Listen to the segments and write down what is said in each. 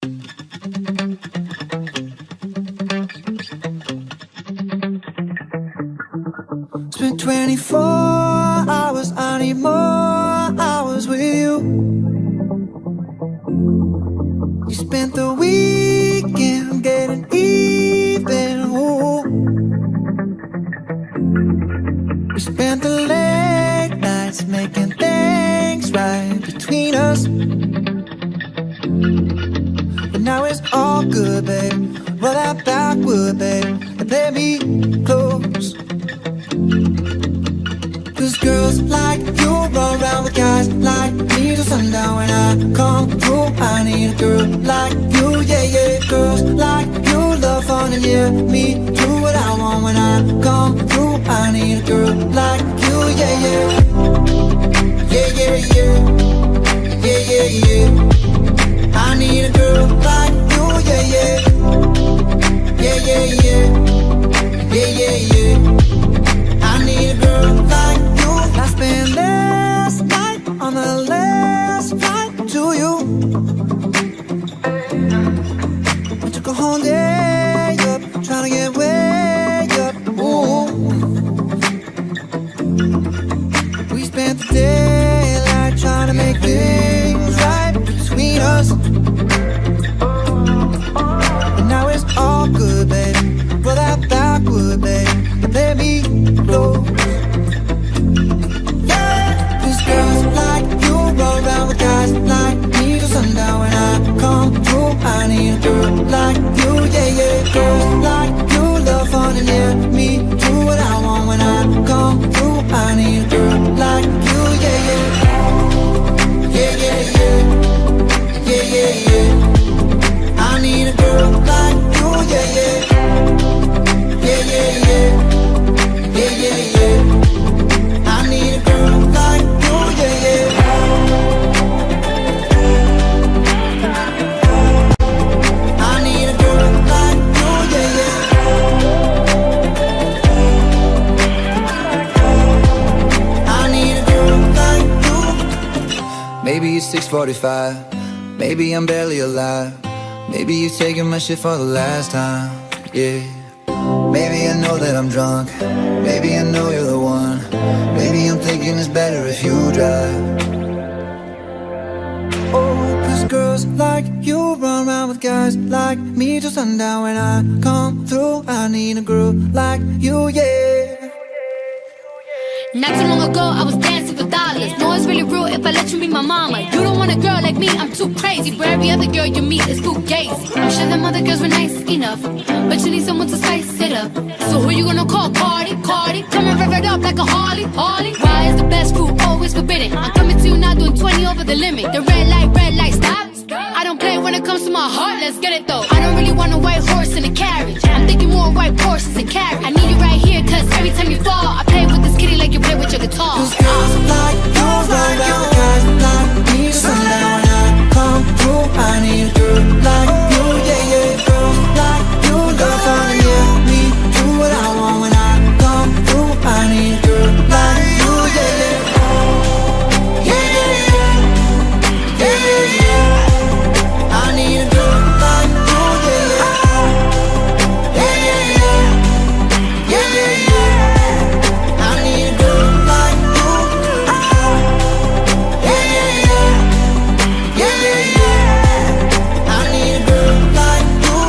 It's been 24 hours, I need more hours with you. We spent the weekend getting even, ooh. We spent the late nights making things right between us. But now it's all good, babe. Roll that backward, babe, and play me close. Cause girls like you run around with guys like me till sundown. When I come through, I need a girl like you, yeah, yeah. Girls like you love fun and yeah, me do what I want. When I come through, I need a girl like you, yeah, yeah. Yeah, yeah, yeah. Yeah, yeah, yeah. I need a girl like you, yeah, yeah. Yeah, yeah, yeah. Yeah, yeah, yeah. I need a girl like you. I spent last night on the last flight to you. I took a whole day up, trying to get way up. Ooh. We spent the daylight trying to make things right between us. And now it's all good, baby. Roll that backward, baby, and let me close. Yeah, cause girls like you roll around with guys like me till sundown. When I come through, I need a girl like you, yeah, yeah. Girls like you love fun and yeah, me do what I want. When I come through, I need a girl like you, yeah, yeah. Yeah, yeah, yeah. Yeah, yeah, yeah. I need a girl like you, yeah, yeah. Yeah, yeah, yeah. Yeah, yeah, yeah. I need a girl like you, yeah, yeah. I need a girl like you, yeah, yeah. I need a girl like you. Maybe it's 6:45. Maybe I'm barely alive. Maybe you're taking my shit for the last time, yeah. Maybe I know that I'm drunk. Maybe I know you're the one. Maybe I'm thinking it's better if you drive. Oh, cause girls like you run around with guys like me till sundown. When I come through, I need a girl like you, yeah. Not too long ago, I was dancing for dollars. No, it's really real if I let you be my mama. You don't want a girl like me, I'm too crazy. For every other girl you meet is fugazi. I'm sure them other girls were nice enough, but you need someone to spice it up. So who you gonna call? Cardi, Cardi. Come and rev it up like a Harley, Harley. Why is the best food always forbidden? I'm coming to you now doing 20 over the limit. The red light, stop. I don't play when it comes to my heart, let's get it though. I don't really want a white horse in a carriage. I'm thinking more white horses and carriage. I need you right here, cause every time you fall, I play with this kitty like you play with your guitar. Cause girls like you run around with guys like me till sundown. When I come through, I need a girl like you, yeah, yeah. Girls like you love fun and yeah, me do what I want. When I come through, I need a girl like you, yeah, yeah. Yeah, yeah, yeah. Yeah, yeah, yeah. I need a girl like you, yeah, yeah. Yeah, yeah, yeah. Yeah, yeah, yeah. I need a girl like you. Yeah, yeah, yeah. Yeah, yeah, yeah. I need a girl like you.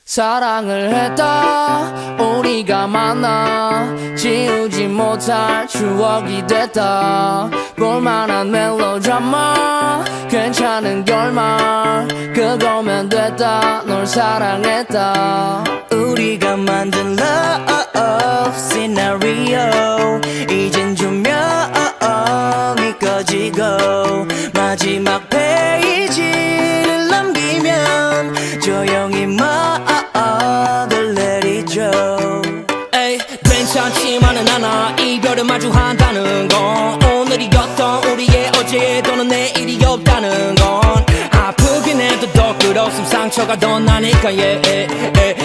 사랑을 했다 우리가 만나 지우지 못할 추억이 됐다 볼만한 멜로드라마 괜찮은 결말 그거면 됐다 널 사랑했다 우리가 만든 love scenario 이젠 조명이 꺼지고 마지막 페이지를 넘기면 마주한다는 건 오늘이었던 우리의 어제 또는 내일이 없다는 건 아프긴 해도 더 끝없음 상처가 더 나니까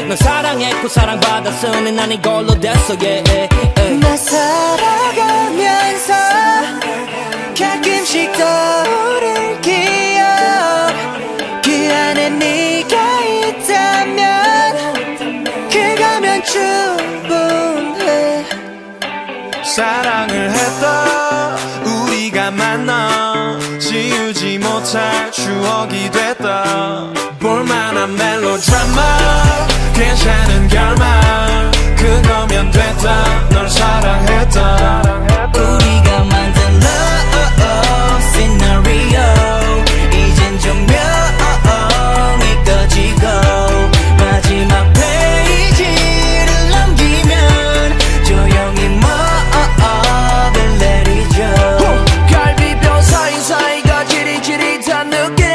넌 사랑했고 사랑받았으니 난 이걸로 됐어 나 살아가면서 가끔씩 떠오를 기억 그 안에 네가 있다면 그거면 충분해 사랑을 했다 우리가 만나 지우지 못할 추억이 됐다 볼만한 멜로드라마 괜찮은 결말 그거면 됐다 널 사랑했다 우리가 만든 love scenario 이젠 조명이 꺼지고 마지막 페이지를 넘기면 조용히 먹을 내리죠 갈비뼈 사이사이가 지릿지릿한 느낌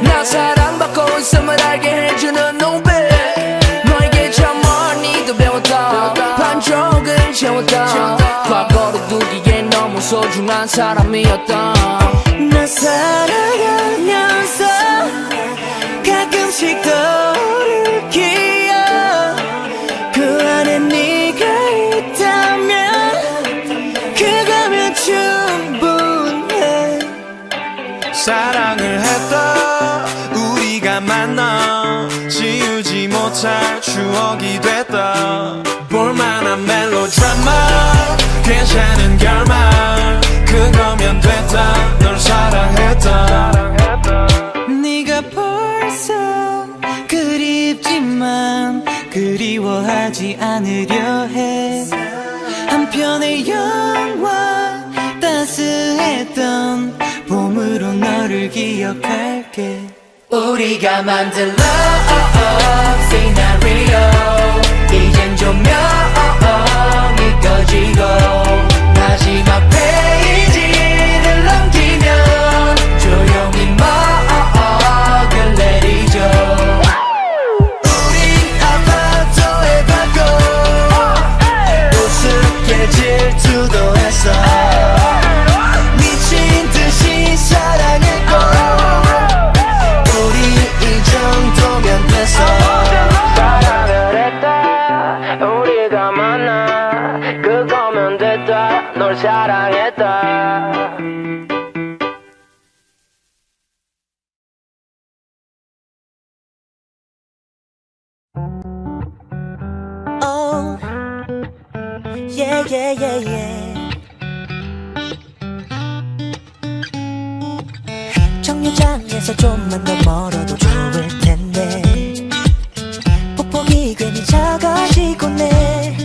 나 사랑받고 있음을 알게 해주는 눈빛 너에게 참 많이도 배웠다 반쪽을 채웠다 과거로 두기엔 너무 소중한 사람이었다 나 살아가면서 가끔씩 떠오를 기억 그 안에 네가 있다면 그거면 충분해 사랑을 했다 우리가 만나 지우지 못할 추억이 됐다 볼만한 멜로드라마 괜찮은 결말 그거면 됐다 널 사랑했다 네가 벌써 그립지만 그리워하지 않으려 해 한편의 영화 따스했던 봄으로 너를 기억할게 우리가 만든 love scenario 이젠 조명이 꺼지고 마지막 페이지를 넘기면 조용히 먹을 내리죠 우린 아파트에 받고 우습게 질투도 했어 미친 듯이 사랑했고 우리 이 정도면 됐어 사랑을 했다 우리가 만나 그거면 됐다 널 사랑했다 Oh, yeah, yeah, yeah, yeah. 정류장에서 좀만 더 멀어도 좋을 텐데 폭폭이 괜히 작아지곤 해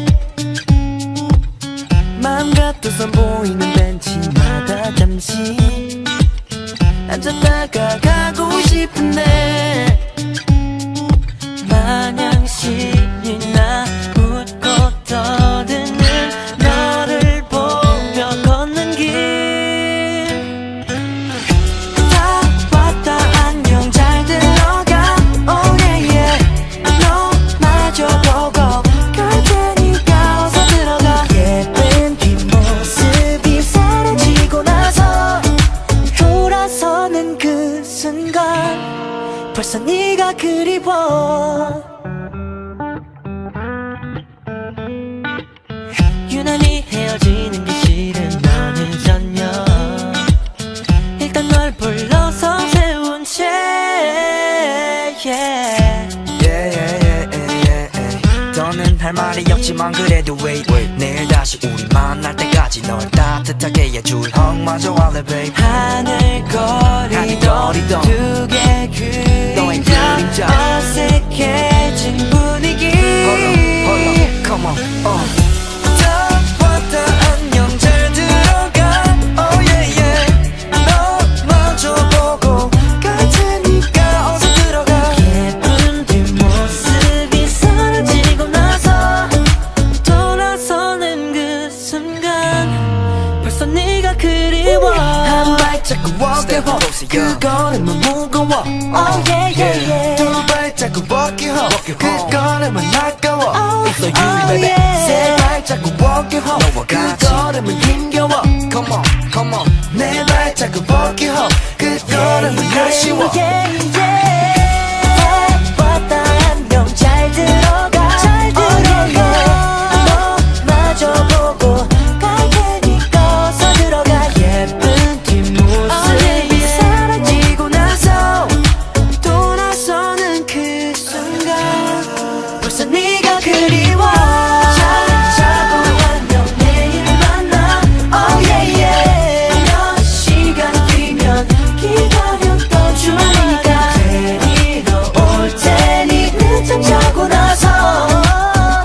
마음 같아서 보이는 벤치마다 잠시 앉았다가 가고 싶은데 마냥 신이 나 웃고 떠드는 너를 보며 걷는 길 다 왔다 안녕 잘 들어가 oh yeah yeah 너 마저 보고 갈 테니까 어서 들어가 예쁜 뒷모습이 사라지고 나서 돌아서는 그 순간 벌써 네가 그리워 유난히 헤어지는 게 싫은 너는 전혀 일단 널 불러서 세운 채 더는 할 말이 없지만 그래도 wait 내일 다시 우리 만날 때까지 널 따뜻하게 해줄 헝마저 할래 babe 하늘거리던 두 개 그림자 어색해진 분위기 Come on 다 왔다 안녕 잘 들어가 oh yeah yeah 너 마저 보고 갈 테니까 어서 들어가 예쁜 뒷모습이 사라지고 나서 돌아서는 그 순간 벌써 네가 그리워 한 발자국 walk 그거는 무거워 oh yeah yeah yeah 두 발자국 walk it home 그거는 아까워 oh, It's so you baby yeah. 세 발자국 walk it home 너와 같이 그거는 Come on, come on 내 발자국 벗기 호 그 걸음은 아쉬워 왔다 안녕 잘 들어가 잘 들어가 너마저 보고 갈 테니까 어서 들어가 예쁜 뒷모습이 사라지고 나서 또 나서는 그 순간 벌써 네가 그리워 잘 자고 안녕 내일 만나 Oh yeah yeah 몇 시간 뒤면 기다렸던 주니까 데리러 올 테니 늦잠 자고 나서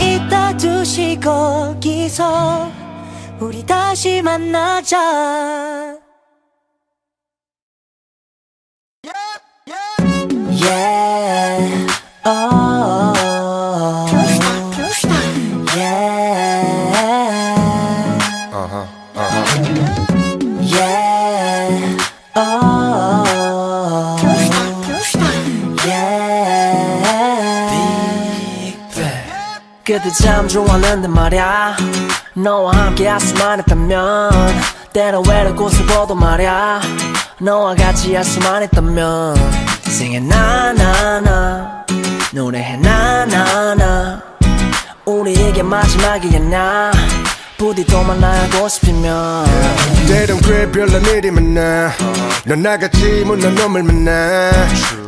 이따 2시 거기서 우리 다시 만나자 Yeah oh Yeah Yeah oh Yeah 그때 참 좋았는데 말야 너와 함께 할 수만 있다면 때론 외로운 곳을 보도 말야 너와 같이 할 수만 있다면 Sing it 나나나 노래해 나나나 우리에게 마지막이었나 부디 또 만나고 싶으면 때론 꽤 별난 일이 많아 넌 나같지만 난 놈을 만나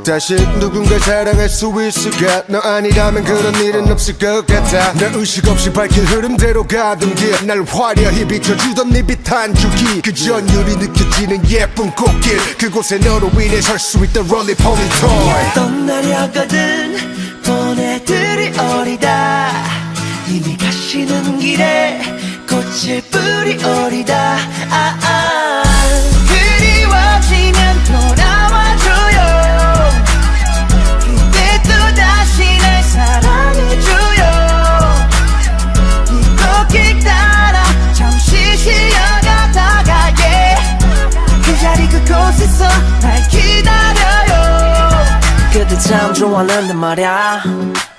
다시 누군가 사랑할 수 있을까 너 아니라면 그런 일은 없을 것 같아 나 의식 없이 밝힌 흐름대로 가던 길 날 화려히 비춰주던 네 빛한 줄기 그 전율이 느껴지는 예쁜 꽃길 그곳에 너로 인해 설 수 있던 롤리폴리 토이 떠나려거든 보내들이 어리다 이미 가시는 길에 꽃을 뿌리 어리다 그리워지면 돌아와줘요 그때 또 다시 날 사랑해줘요 이 꽃길 따라 잠시 쉬어가다가 그 자리 그곳에서 날 기다려요 그때 참 좋았는데 말야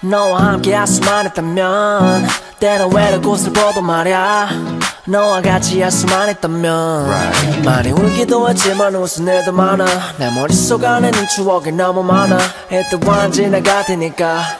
너와 함께 할 수만 있다면 때론 외로운 곳을 보도 말야 너와 같이 할 수만 있다면 많이 울기도 했지만 웃은 일도 많아 내 머릿속 안에는 추억이 너무 많아 일단 지나갈 테니까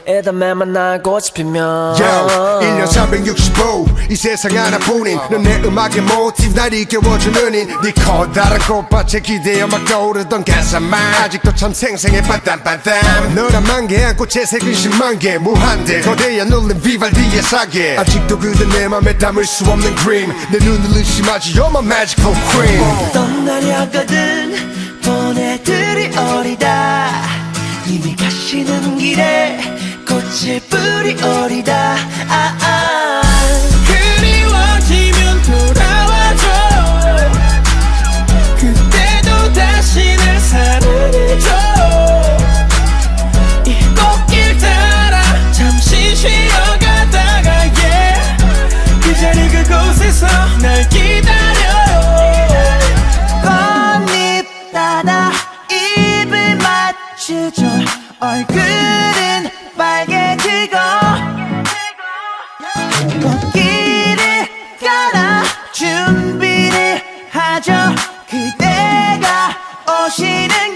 일단 매만 나고 싶으면 1년 365 이 세상 하나뿐인 넌 내 음악의 모티브 날 이겨워주는 인네 커다란 꽃밭에 기대어 막 떠오르던 가사만 아직도 참 생생해 빠땀빠땀 너란 만개 안고 채색은 10만 개 무한대 거대한 울림 비발디의 사계 아직도 그대 내 맘에 담을 수 없는 그림 내 눈을 의심하지 You're my magical queen 떠나려거든 보내들이 어리다 이미 가시는 길에 꽃을 뿌리 어리다 그리워지면 돌아와줘 그때도 다시 날 사랑해줘 이 꽃길 따라 잠시 쉬어가다가 그 자리 그곳에서 날 기다려요 꽃잎 따라 입을 맞추죠 얼굴은 빨개지고 꽃길을 깔아 준비를 하죠 그대가 오시는